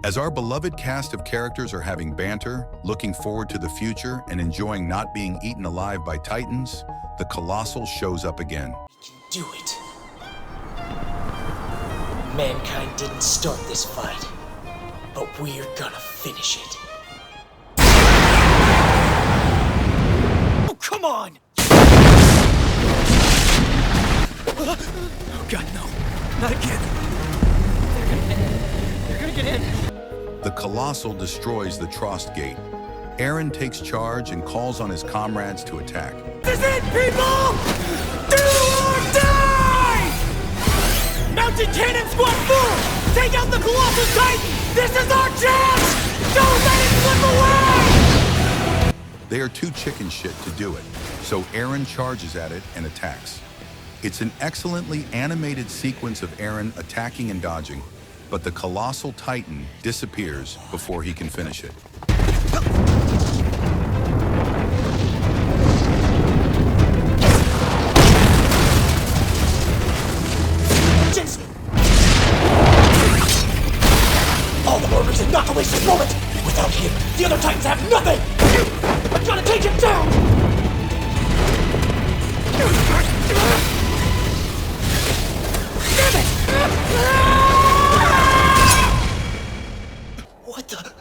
As our beloved cast of characters are having banter, looking forward to the future, and enjoying not being eaten alive by Titans, the Colossal shows up again. We can do it. Mankind didn't start this fight, but we're gonna finish it. Oh, come on! Oh God, no. Not again. They're gonna get in. The Colossal destroys the Trost Gate. Eren takes charge and calls on his comrades to attack. This is it, people! Do or die! Mountain Cannon Squad 4! Take out the Colossal Titan! This is our chance! Don't let it slip away! They are too chicken shit to do it, so Eren charges at it and attacks. It's an excellently animated sequence of Eren attacking and dodging, but the Colossal Titan disappears before he can finish it. Jason! All the more reason not to waste this moment! Without him, the other Titans have nothing! I've got to take him down! Damn it! What the?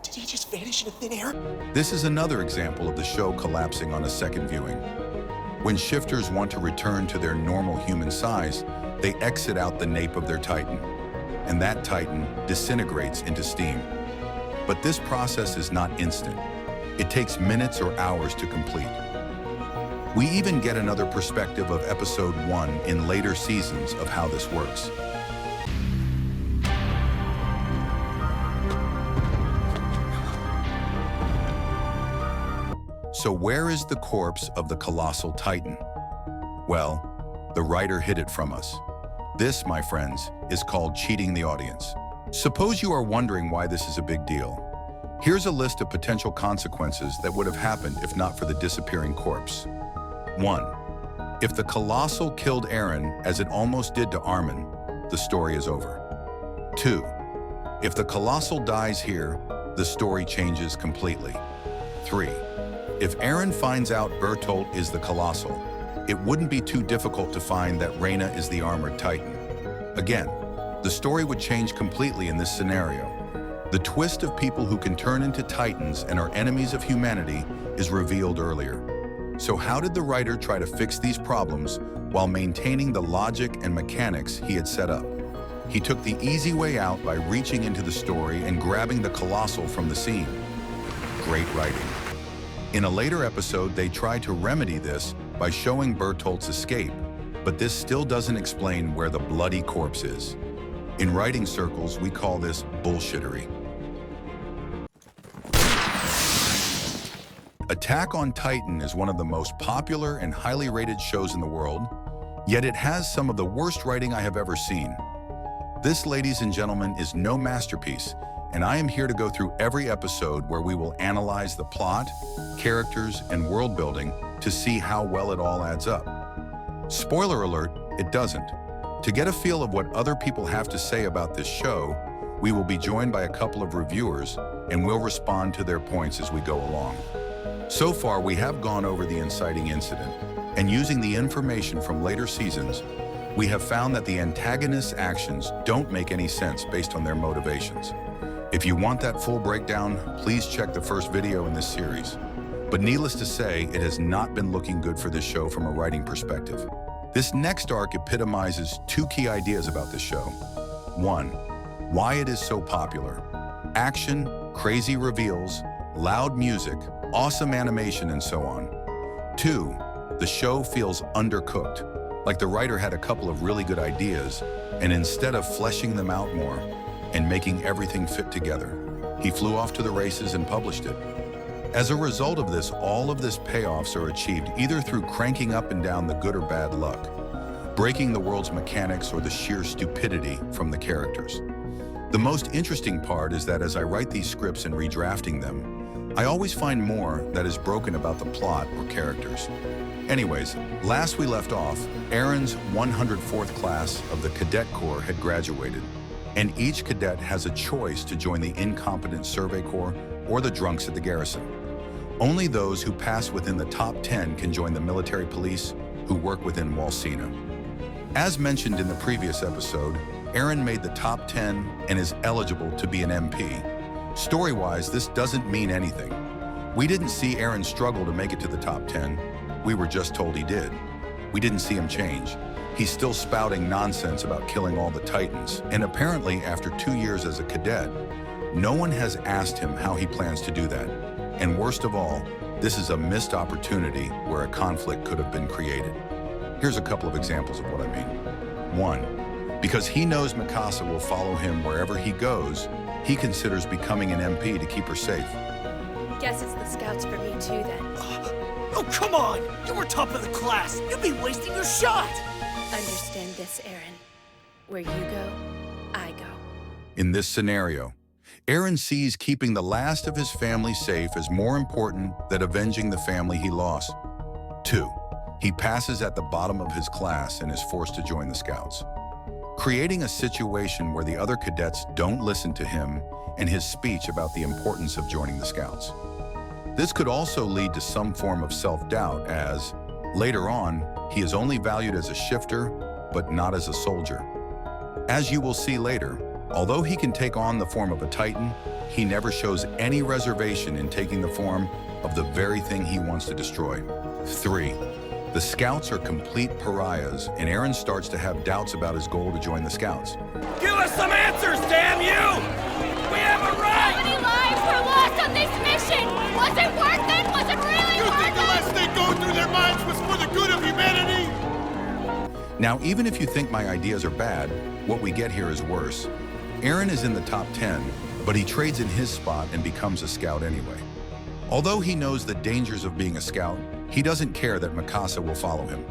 Did he just vanish into thin air? This is another example of the show collapsing on a second viewing. When shifters want to return to their normal human size, they exit out the nape of their Titan, and that Titan disintegrates into steam. But this process is not instant. It takes minutes or hours to complete. We even get another perspective of episode 1 in later seasons of how this works. So where is the corpse of the Colossal Titan? Well, the writer hid it from us. This, my friends, is called cheating the audience. Suppose you are wondering why this is a big deal. Here's a list of potential consequences that would have happened if not for the disappearing corpse. 1. If the Colossal killed Eren, as it almost did to Armin, the story is over. 2. If the Colossal dies here, the story changes completely. 3. If Eren finds out Bertolt is the Colossal, it wouldn't be too difficult to find that Reyna is the Armored Titan. Again, the story would change completely in this scenario. The twist of people who can turn into Titans and are enemies of humanity is revealed earlier. So how did the writer try to fix these problems while maintaining the logic and mechanics he had set up? He took the easy way out by reaching into the story and grabbing the Colossal from the scene. Great writing. In a later episode, they try to remedy this by showing Bertolt's escape, but this still doesn't explain where the bloody corpse is. In writing circles, we call this bullshittery. Attack on Titan is one of the most popular and highly rated shows in the world, yet it has some of the worst writing I have ever seen. This, ladies and gentlemen, is no masterpiece, and I am here to go through every episode where we will analyze the plot, characters, and world building to see how well it all adds up. Spoiler alert, it doesn't. To get a feel of what other people have to say about this show, we will be joined by a couple of reviewers, and we'll respond to their points as we go along. So far, we have gone over the inciting incident, and using the information from later seasons, we have found that the antagonist's actions don't make any sense based on their motivations. If you want that full breakdown, please check the first video in this series. But needless to say, it has not been looking good for this show from a writing perspective. This next arc epitomizes two key ideas about this show. 1. Why it is so popular. Action, crazy reveals, loud music, awesome animation, and so on. 2. The show feels undercooked, like the writer had a couple of really good ideas, and instead of fleshing them out more and making everything fit together, he flew off to the races and published it. As a result of this, all of this payoffs are achieved either through cranking up and down the good or bad luck, breaking the world's mechanics, or the sheer stupidity from the characters. The most interesting part is that as I write these scripts and redrafting them, I always find more that is broken about the plot or characters. Anyways, last we left off, Eren's 104th class of the Cadet Corps had graduated, and each cadet has a choice to join the incompetent Survey Corps or the drunks at the garrison. Only those who pass within the top 10 can join the military police who work within Walsena. As mentioned in the previous episode, Eren made the top 10 and is eligible to be an MP. Story-wise, this doesn't mean anything. We didn't see Eren struggle to make it to the top 10. We were just told he did. We didn't see him change. He's still spouting nonsense about killing all the Titans, and apparently after 2 years as a cadet, no one has asked him how he plans to do that. And worst of all, this is a missed opportunity where a conflict could have been created. Here's a couple of examples of what I mean. 1. Because he knows Mikasa will follow him wherever he goes, he considers becoming an MP to keep her safe. Guess it's the scouts for me too then. Oh, come on! You were top of the class! You'd be wasting your shot! Understand this, Eren. Where you go, I go. In this scenario, Eren sees keeping the last of his family safe as more important than avenging the family he lost. 2. He passes at the bottom of his class and is forced to join the scouts, creating a situation where the other cadets don't listen to him and his speech about the importance of joining the scouts. This could also lead to some form of self-doubt as, later on, he is only valued as a shifter, but not as a soldier. As you will see later, although he can take on the form of a Titan, he never shows any reservation in taking the form of the very thing he wants to destroy. 3. The scouts are complete pariahs, and Eren starts to have doubts about his goal to join the scouts. Give us some answers, damn you! We have a right! How many lives were lost on this mission? Was it worth it? Was it really You worth think the it? last thing going through their minds was for the good of humanity? Now, even if you think my ideas are bad, what we get here is worse. Eren is in the top 10, but he trades in his spot and becomes a scout anyway. Although he knows the dangers of being a scout, he doesn't care that Mikasa will follow him.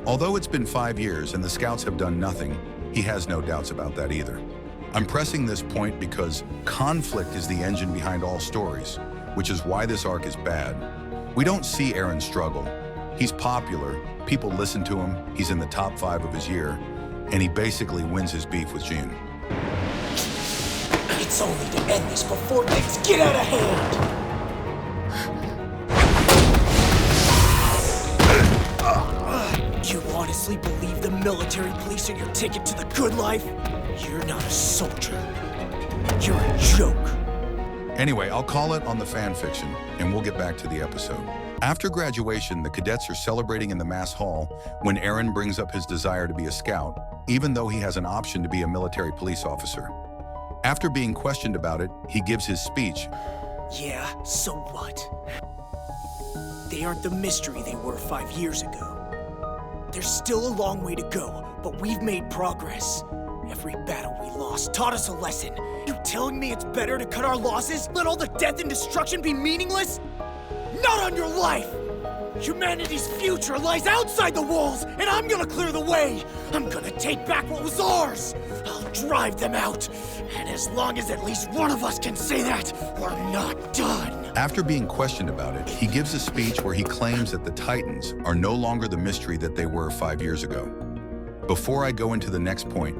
Although it's been 5 years and the scouts have done nothing, he has no doubts about that either. I'm pressing this point because conflict is the engine behind all stories, which is why this arc is bad. We don't see Eren struggle. He's popular, people listen to him, he's in the top 5 of his year, and he basically wins his beef with Jin. It's only to end this before things get out of hand! You honestly believe the military police are your ticket to the good life? You're not a soldier. You're a joke. Anyway, I'll call it on the fan fiction, and we'll get back to the episode. After graduation, the cadets are celebrating in the mass hall when Eren brings up his desire to be a scout, even though he has an option to be a military police officer. After being questioned about it, he gives his speech. Yeah, so what? They aren't the mystery they were 5 years ago. There's still a long way to go, but we've made progress. Every battle we lost taught us a lesson. You telling me it's better to cut our losses? Let all the death and destruction be meaningless? Not on your life! Humanity's future lies outside the walls, and I'm gonna clear the way! I'm gonna take back what was ours! I'll drive them out! And as long as at least one of us can say that, we're not done! After being questioned about it, he gives a speech where he claims that the Titans are no longer the mystery that they were 5 years ago. Before I go into the next point,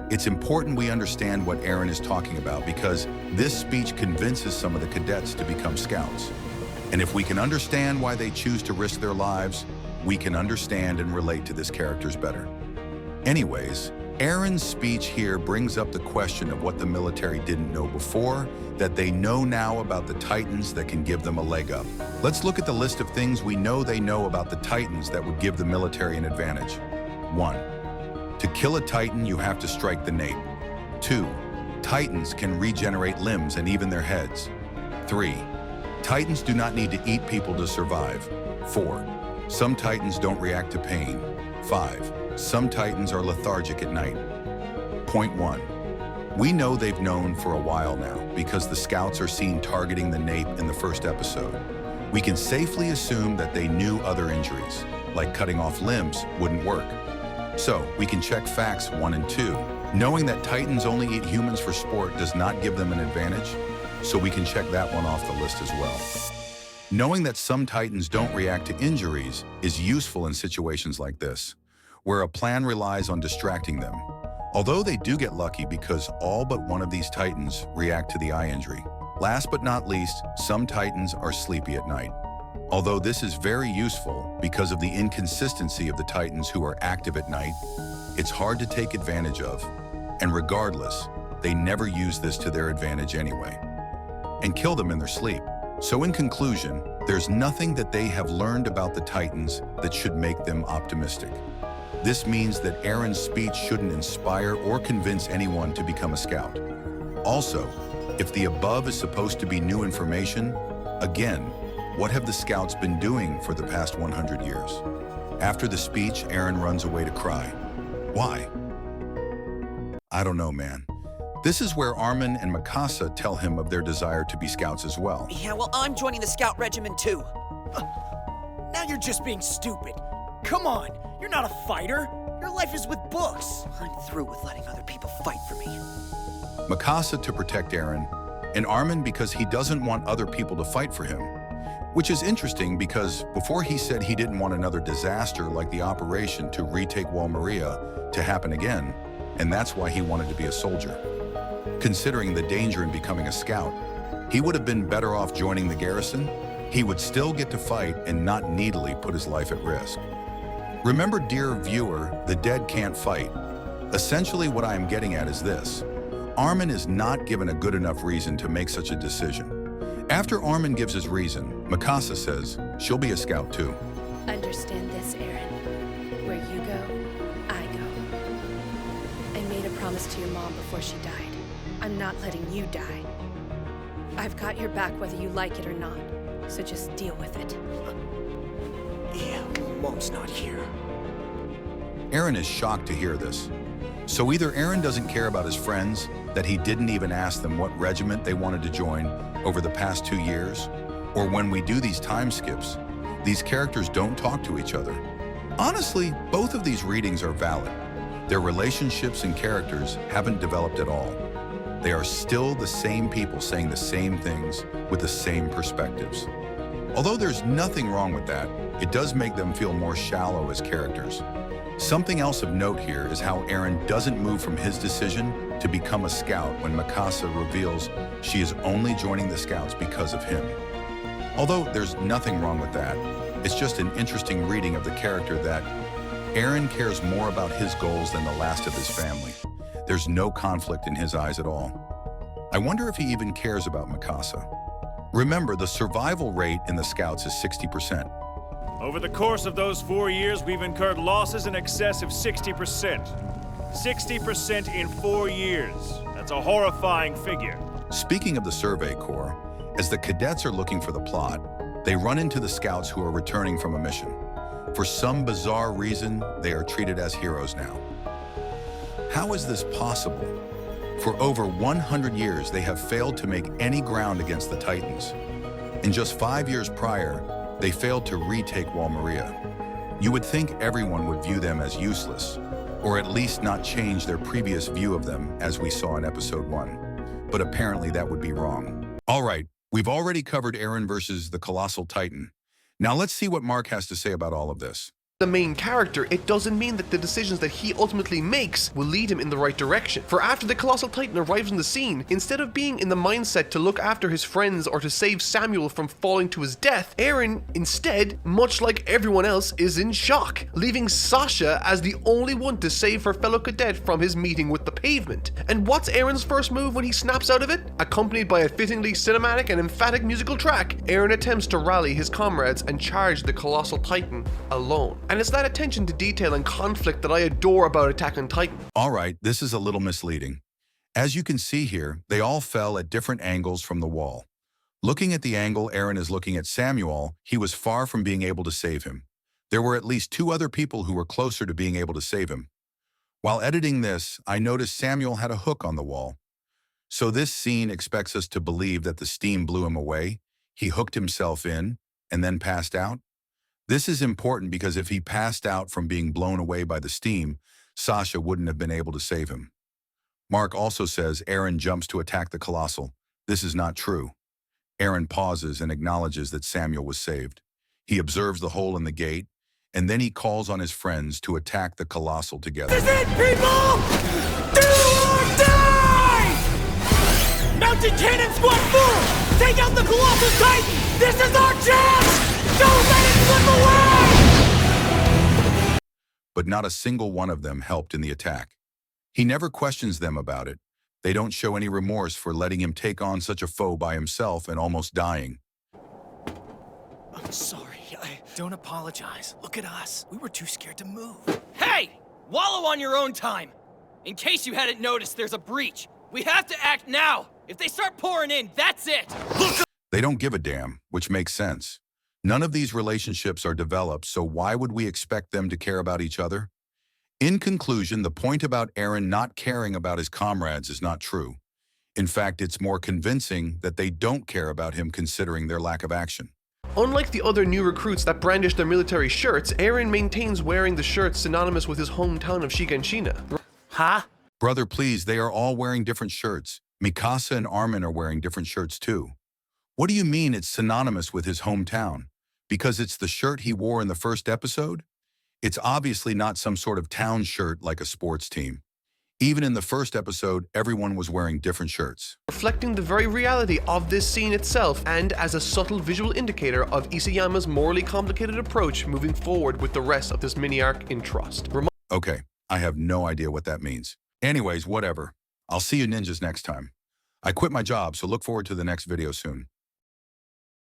it's important we understand what Eren is talking about because this speech convinces some of the cadets to become scouts. And if we can understand why they choose to risk their lives, we can understand and relate to this characters better. Anyways, Eren's speech here brings up the question of what the military didn't know before that they know now about the Titans that can give them a leg up. Let's look at the list of things we know they know about the Titans that would give the military an advantage. 1. To kill a Titan, you have to strike the nape. 2. Titans can regenerate limbs and even their heads. 3. Titans do not need to eat people to survive. 4. Some Titans don't react to pain. 5. Some Titans are lethargic at night. Point 1. We know they've known for a while now because the scouts are seen targeting the nape in the first episode. We can safely assume that they knew other injuries, like cutting off limbs, wouldn't work. So we can check facts 1 and 2. Knowing that Titans only eat humans for sport does not give them an advantage, so we can check that one off the list as well. Knowing that some Titans don't react to injuries is useful in situations like this, where a plan relies on distracting them. Although they do get lucky because all but one of these Titans react to the eye injury. Last but not least, some Titans are sleepy at night. Although this is very useful because of the inconsistency of the Titans who are active at night, it's hard to take advantage of. And regardless, they never use this to their advantage anyway, and kill them in their sleep. So in conclusion, there's nothing that they have learned about the Titans that should make them optimistic. This means that Eren's speech shouldn't inspire or convince anyone to become a scout. Also, if the above is supposed to be new information, again, what have the scouts been doing for the past 100 years? After the speech, Eren runs away to cry. Why? I don't know, man. This is where Armin and Mikasa tell him of their desire to be scouts as well. Yeah, well, I'm joining the scout regiment too. Now you're just being stupid. Come on, you're not a fighter. Your life is with books. I'm through with letting other people fight for me. Mikasa to protect Eren, and Armin because he doesn't want other people to fight for him. Which is interesting because before he said he didn't want another disaster like the operation to retake Wall Maria to happen again, and that's why he wanted to be a soldier. Considering the danger in becoming a scout, he would have been better off joining the garrison. He would still get to fight and not needily put his life at risk. Remember, dear viewer, the dead can't fight. Essentially what I am getting at is this. Armin is not given a good enough reason to make such a decision. After Armin gives his reason, Mikasa says she'll be a scout too. Understand this, Eren. Where you go, I go. I made a promise to your mom before she died. I'm not letting you die. I've got your back whether you like it or not, so just deal with it. Yeah, Mom's not here. Eren is shocked to hear this. So either Eren doesn't care about his friends, that he didn't even ask them what regiment they wanted to join over the past 2 years, or when we do these time skips, these characters don't talk to each other. Honestly, both of these readings are valid. Their relationships and characters haven't developed at all. They are still the same people saying the same things with the same perspectives. Although there's nothing wrong with that, it does make them feel more shallow as characters. Something else of note here is how Eren doesn't move from his decision to become a scout when Mikasa reveals she is only joining the scouts because of him. Although there's nothing wrong with that, it's just an interesting reading of the character that Eren cares more about his goals than the last of his family. There's no conflict in his eyes at all. I wonder if he even cares about Mikasa. Remember, the survival rate in the scouts is 60%. Over the course of those 4 years, we've incurred losses in excess of 60%. 60% in 4 years. That's a horrifying figure. Speaking of the Survey Corps, as the cadets are looking for the plot, they run into the scouts who are returning from a mission. For some bizarre reason, they are treated as heroes now. How is this possible? For over 100 years, they have failed to make any ground against the Titans. In just 5 years prior, they failed to retake Wall Maria. You would think everyone would view them as useless, or at least not change their previous view of them as we saw in episode 1. But apparently that would be wrong. All right, we've already covered Eren versus the Colossal Titan. Now let's see what Mark has to say about all of this. The main character, it doesn't mean that the decisions that he ultimately makes will lead him in the right direction. For after the Colossal Titan arrives on the scene, instead of being in the mindset to look after his friends or to save Samuel from falling to his death, Eren, instead, much like everyone else, is in shock, leaving Sasha as the only one to save her fellow cadet from his meeting with the pavement. And what's Eren's first move when he snaps out of it? Accompanied by a fittingly cinematic and emphatic musical track, Eren attempts to rally his comrades and charge the Colossal Titan alone. And it's that attention to detail and conflict that I adore about Attack on Titan. All right, this is a little misleading. As you can see here, they all fell at different angles from the wall. Looking at the angle Eren is looking at Samuel, he was far from being able to save him. There were at least 2 other people who were closer to being able to save him. While editing this, I noticed Samuel had a hook on the wall. So this scene expects us to believe that the steam blew him away, he hooked himself in, and then passed out. This is important because if he passed out from being blown away by the steam, Sasha wouldn't have been able to save him. Mark also says Eren jumps to attack the Colossal. This is not true. Eren pauses and acknowledges that Samuel was saved. He observes the hole in the gate, and then he calls on his friends to attack the Colossal together. This is it, people! Do or die! Mountain Cannon Squad 4! Take out the Colossal Titan! This is our chance! Don't let it slip away! But not a single one of them helped in the attack. He never questions them about it. They don't show any remorse for letting him take on such a foe by himself and almost dying. I'm sorry. Don't apologize. Look at us. We were too scared to move. Hey! Wallow on your own time! In case you hadn't noticed, there's a breach. We have to act now! If they start pouring in, that's it! They don't give a damn, which makes sense. None of these relationships are developed, so why would we expect them to care about each other? In conclusion, the point about Eren not caring about his comrades is not true. In fact, it's more convincing that they don't care about him considering their lack of action. Unlike the other new recruits that brandish their military shirts, Eren maintains wearing the shirts synonymous with his hometown of Shiganshina. Huh? Brother, please, they are all wearing different shirts. Mikasa and Armin are wearing different shirts too. What do you mean it's synonymous with his hometown? Because it's the shirt he wore in the first episode? It's obviously not some sort of town shirt like a sports team. Even in the first episode, everyone was wearing different shirts. Reflecting the very reality of this scene itself, and as a subtle visual indicator of Isayama's morally complicated approach moving forward with the rest of this mini-arc in Trust. Okay, I have no idea what that means. Anyways, whatever. I'll see you ninjas next time. I quit my job, so look forward to the next video soon.